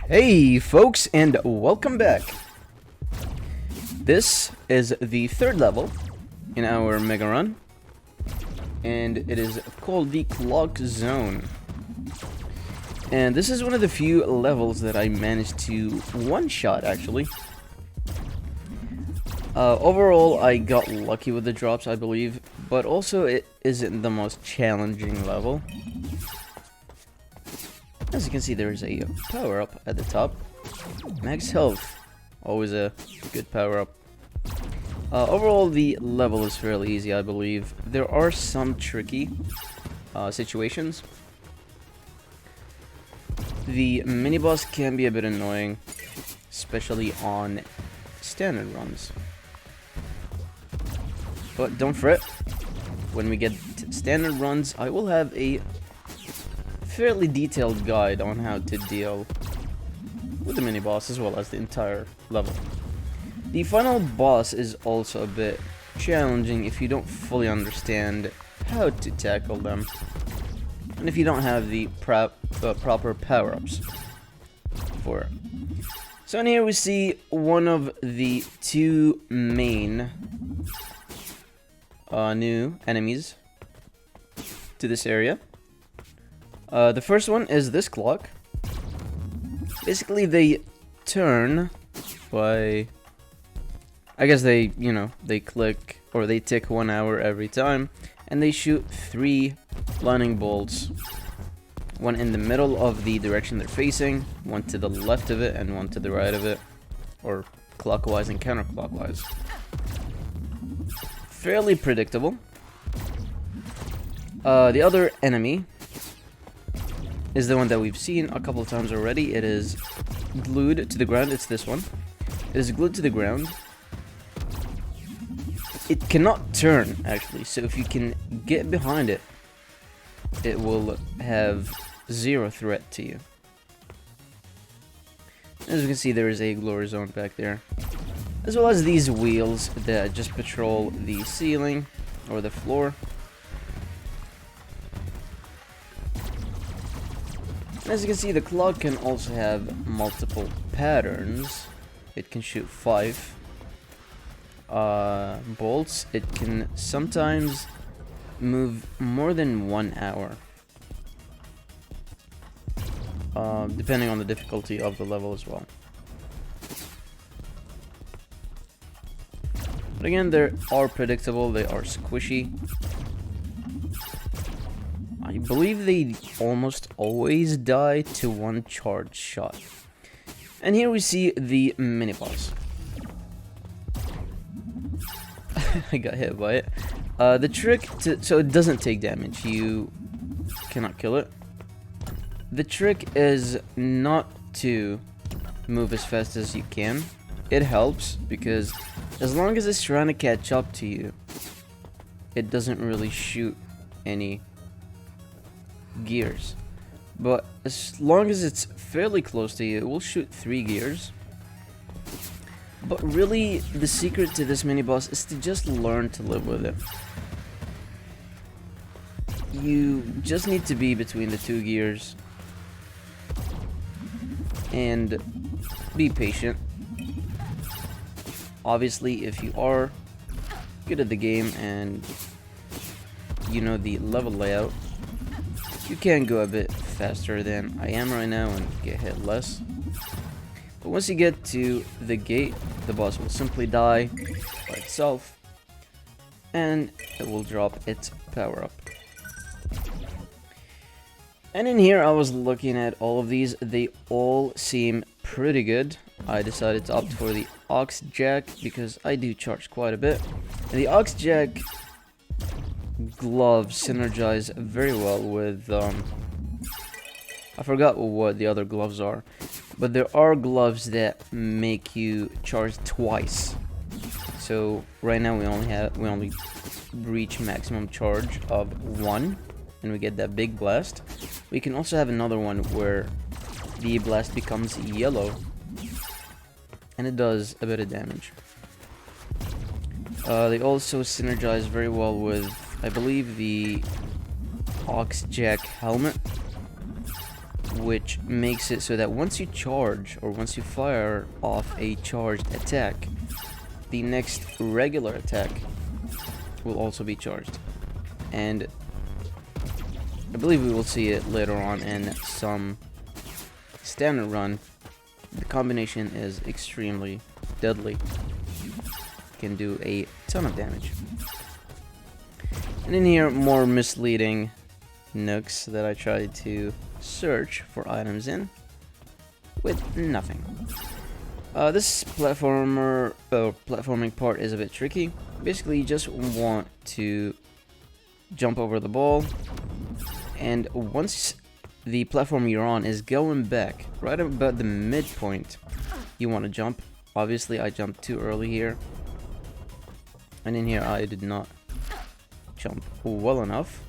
Hey folks, and welcome back. This is the third level in our mega run, and it is called the Clockzone. And this is one of the few levels that I managed to one-shot, actually. Overall, I got lucky with the drops, I believe, but also it isn't the most challenging level. As you can see, there is a power-up at the top. Max health, always a good power-up. Overall, the level is fairly easy, I believe. There are some tricky situations. The mini-boss can be a bit annoying, especially on standard runs. But don't fret, when we get to standard runs, I will have a fairly detailed guide on how to deal with the mini-boss as well as the entire level. The final boss is also a bit challenging if you don't fully understand how to tackle them, and if you don't have the proper power-ups for it. So in here we see one of the two main new enemies to this area. The first one is this clock. Basically, they turn by... I guess they, they click, or they tick 1 hour every time, and they shoot 3 lightning bolts. One in the middle of the direction they're facing, one to the left of it, and one to the right of it, or clockwise and counterclockwise. Fairly predictable. The other enemy is the one that we've seen a couple of times already. It is glued to the ground. It's this one. It is glued to the ground. It cannot turn, actually, so if you can get behind it, it will have 0 threat to you. As you can see, there is a glory zone back there, as well as these wheels that just patrol the ceiling or the floor. As you can see, the clock can also have multiple patterns. It can shoot 5 bolts. It can sometimes move more than 1 hour, depending on the difficulty of the level as well. But again, they are predictable, they are squishy. I believe they almost always die to 1 charge shot. And here we see the mini-boss. I got hit by it. The trick so it doesn't take damage, you cannot kill it. The trick is not to move as fast as you can. It helps because as long as it's trying to catch up to you, it doesn't really shoot any gears. But as long as it's fairly close to you, it will shoot 3 gears. But really, the secret to this mini-boss is to just learn to live with it. You just need to be between the 2 gears and be patient. Obviously, if you are good at the game and you know the level layout, you can go a bit faster than I am right now and get hit less. But once you get to the gate, the boss will simply die by itself, and it will drop its power up. And in here, I was looking at all of these. They all seem pretty good. I decided to opt for the aux jack because I do charge quite a bit. And the aux jack gloves synergize very well with I forgot what the other gloves are, but there are gloves that make you charge twice. So right now we only reach maximum charge of 1, and we get that big blast. We can also have another one where the blast becomes yellow, and it does a bit of damage. They also synergize very well with, I believe, the aux jack helmet. which makes it so that once you charge, or once you fire off a charged attack, the next regular attack will also be charged. And I believe we will see it later on in some standard run. The combination is extremely deadly. Can do a ton of damage. And in here, more misleading nooks that I tried to search for items in, with nothing. This platforming part is a bit tricky. Basically, you just want to jump over the ball, and once the platform you're on is going back, right about the midpoint, you want to jump. Obviously, I jumped too early here, and in here I did not jump well enough.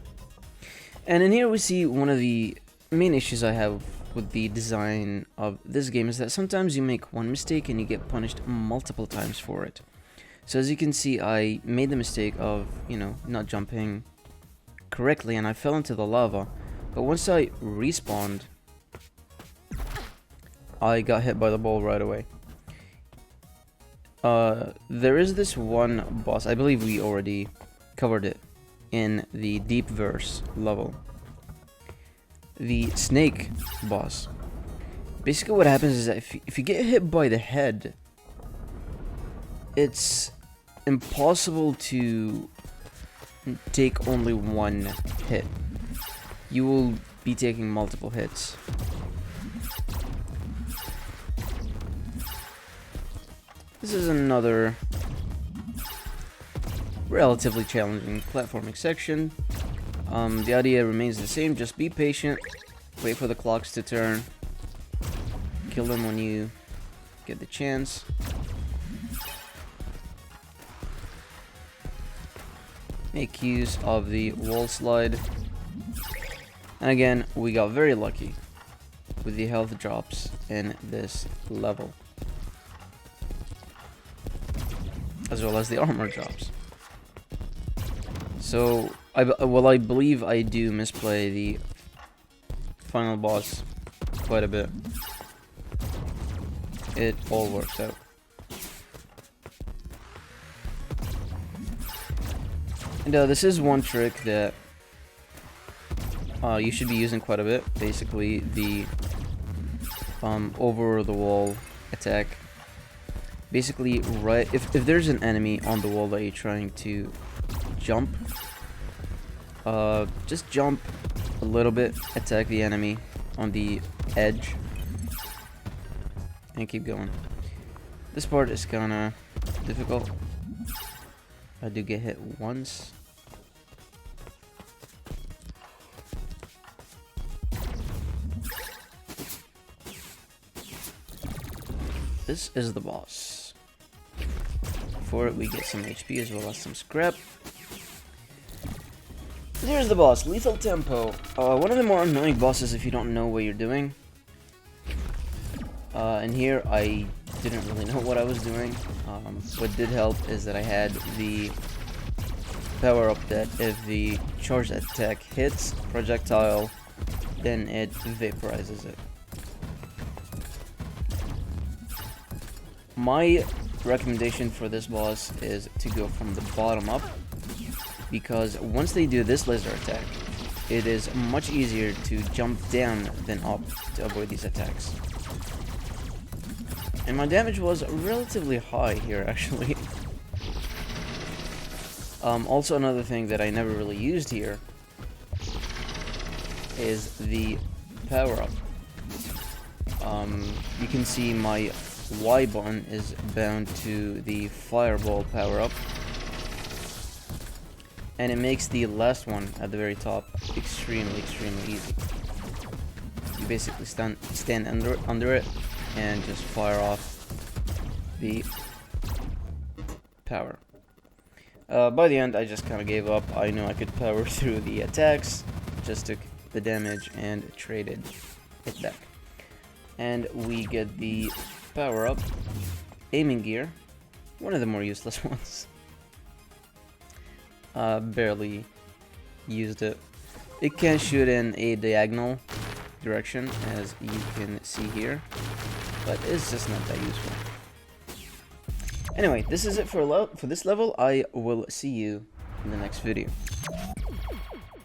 And in here we see one of the main issues I have with the design of this game is that sometimes you make one mistake and you get punished multiple times for it. So as you can see, I made the mistake of, not jumping correctly, and I fell into the lava. But once I respawned, I got hit by the ball right away. There is this one boss, I believe we already covered it in the Deep Verse level. The snake boss. Basically what happens is that if you get hit by the head, it's impossible to take only one hit. You will be taking multiple hits. This is another relatively challenging platforming section. The idea remains the same, just be patient, wait for the clocks to turn, kill them when you get the chance. Make use of the wall slide. And again, we got very lucky with the health drops in this level, as well as the armor drops. So, I believe I do misplay the final boss quite a bit. It all works out. And this is one trick that you should be using quite a bit. Basically, the over the wall attack. Basically, right if there's an enemy on the wall that you're trying to jump, just jump a little bit, attack the enemy on the edge, and keep going. This part is kinda difficult. I do get hit once. This is the boss. For it, we get some HP as well as some scrap. Here's the boss, Lethal Tempo. One of the more annoying bosses if you don't know what you're doing. And here, I didn't really know what I was doing. What did help is that I had the power-up that if the charged attack hits projectile, then it vaporizes it. My recommendation for this boss is to go from the bottom up, because once they do this laser attack, it is much easier to jump down than up to avoid these attacks. And my damage was relatively high here, actually. Also, another thing that I never really used here is the power-up. You can see my Y button is bound to the fireball power-up, and it makes the last one at the very top extremely easy. You basically stand under it and just fire off the power. By the end, I just kind of gave up. I knew I could power through the attacks, just took the damage and traded it back. And we get the power-up aiming gear, one of the more useless ones. Barely used it. It can shoot in a diagonal direction, as you can see here, but it's just not that useful. Anyway, this is it for this level. I will see you in the next video.